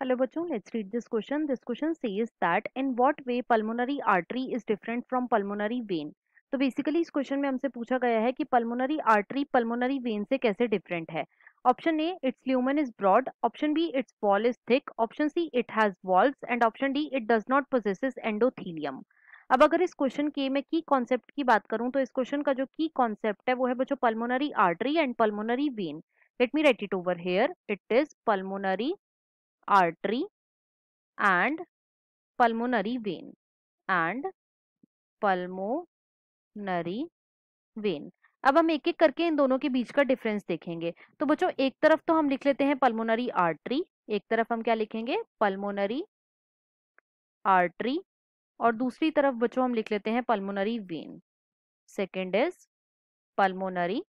Hello बच्चों, let's read this question. This question says that in what way pulmonary artery is different from pulmonary vein. तो basically इस question में हमसे पूछा गया है कि पल्मोनरी आर्टरी पल्मोनरी वेन से कैसे डिफरेंट है. Option A, its lumen is broad. Option B, its wall is thick. Option C, it has walls. And option D, it does not possesses endothelium. अब अगर इस क्वेश्चन के मैं की concept की बात करूं तो इस क्वेश्चन का जो की कॉन्सेप्ट है वो है बच्चों pulmonary artery and pulmonary vein. Let me right it over here. It is pulmonary artery and pulmonary vein and pulmonary vein. अब हम एक एक करके इन दोनों के बीच का डिफरेंस देखेंगे. तो बच्चों एक तरफ तो हम लिख लेते हैं पल्मोनरी आर्टरी, एक तरफ हम क्या लिखेंगे पल्मोनरी आर्टरी, और दूसरी तरफ बच्चों हम लिख लेते हैं pulmonary vein. Second is pulmonary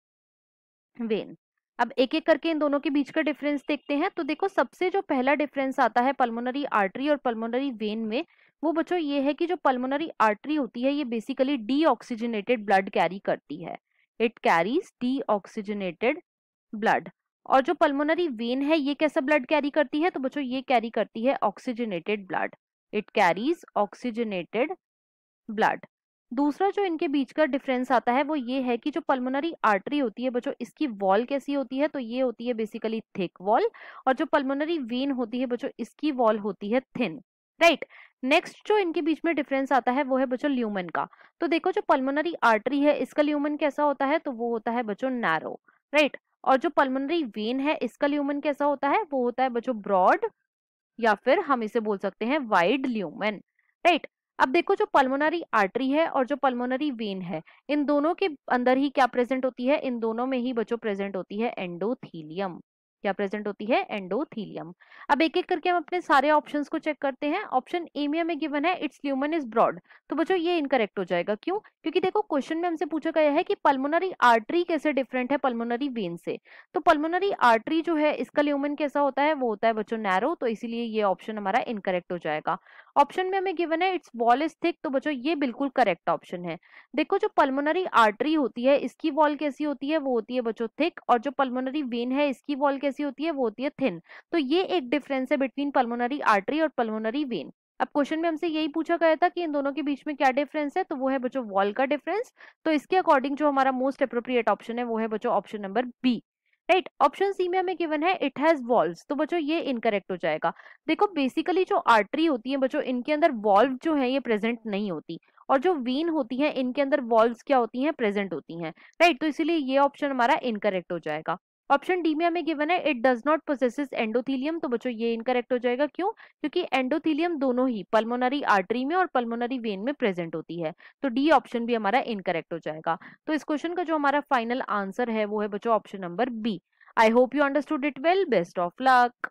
vein. अब एक एक करके इन दोनों के बीच का डिफरेंस देखते हैं. तो देखो सबसे जो पहला डिफरेंस आता है पल्मोनरी आर्टरी और पल्मोनरी वेन में, वो बच्चों ये है कि जो पल्मोनरी आर्टरी होती है ये बेसिकली डीऑक्सीजनेटेड ब्लड कैरी करती है. It carries deoxygenated blood. और जो पल्मोनरी वेन है ये कैसा ब्लड कैरी करती है, तो बच्चों ये कैरी करती है oxygenated blood. It carries oxygenated blood. दूसरा जो इनके बीच का डिफरेंस आता है वो ये है कि जो पल्मोनरी आर्टरी होती है बच्चों इसकी वॉल कैसी होती है, तो ये होती है बेसिकली थिक वॉल. और जो पल्मोनरी वेन होती है बच्चों इसकी वॉल होती है थिन. राइट. नेक्स्ट जो इनके बीच में डिफरेंस आता है वो है बच्चों ल्यूमेन का. तो देखो जो पल्मोनरी आर्टरी है इसका ल्यूमेन कैसा होता है, तो वो होता है बच्चों नैरो. राइट. और जो पल्मोनरी वेन है इसका ल्यूमेन कैसा होता है, वो होता है बच्चों ब्रॉड, या फिर हम इसे बोल सकते हैं वाइड ल्यूमेन. राइट. अब देखो जो पल्मोनरी आर्टरी है और जो पल्मोनरी वेन है इन दोनों के अंदर ही क्या प्रेजेंट होती है, इन दोनों में ही बच्चों प्रेजेंट होती है एंडोथीलियम. क्या प्रेजेंट होती है, एंडोथीलियम. अब एक एक करके हम अपने सारे ऑप्शंस को चेक करते हैं. ऑप्शन ए में हमें गिवन है इट्स ल्यूमेन इज ब्रॉड. तो बच्चों ये इनकरेक्ट हो जाएगा. क्यों? क्योंकि देखो क्वेश्चन में हमसे पूछा गया है कि पल्मोनरी आर्टरी कैसे डिफरेंट है पल्मोनरी वेन से. तो पल्मोनरी आर्टरी जो है इसका ल्यूमेन कैसा होता है, वो होता है बच्चों नैरो. तो इसीलिए ये ऑप्शन हमारा इनकरेक्ट हो जाएगा. ऑप्शन में हमें गिवन है इट्स वॉल इज थिक. तो बच्चों ये बिल्कुल करेक्ट ऑप्शन है. देखो जो पल्मोनरी आर्टरी होती है इसकी वॉल कैसी होती है, वो होती है बच्चों थिक. और जो पल्मोनरी वेन है इसकी वॉल कैसी होती है, वो होती है थिन. तो ये एक डिफरेंस है बिटवीन पल्मोनरी आर्टरी और पल्मोनरी वेन. अब क्वेश्चन में हमसे यही पूछा गया था कि इन दोनों के बीच में क्या डिफरेंस है, तो वो है बच्चों वॉल का डिफरेंस. तो इसके अकॉर्डिंग जो हमारा मोस्ट अप्रोप्रिएट ऑप्शन है वो है बच्चों option number B. Right. Option C में हमें गिवन है इट हैज वॉल्व्स. तो बच्चों ये इनकरेक्ट हो जाएगा. देखो बेसिकली जो आर्टरी होती है बच्चों इनके अंदर वॉल्व जो है ये प्रेजेंट नहीं होती, और जो वीन होती है इनके अंदर वॉल्व्स क्या होती हैं, प्रेजेंट होती हैं. राइट. तो इसीलिए ये ऑप्शन हमारा इनकरेक्ट हो जाएगा. ऑप्शन डी में हमें गिवन है it does not possesses endothelium. तो बच्चों ये इनकरेक्ट हो जाएगा. क्यों? क्योंकि एंडोथीलियम दोनों ही पल्मोनरी आर्टरी में और पल्मोनरी वेन में प्रेजेंट होती है. तो डी ऑप्शन भी हमारा इनकरेक्ट हो जाएगा. तो इस क्वेश्चन का जो हमारा फाइनल आंसर है वो है बच्चों option number B. I hope you understood it well. Best of luck.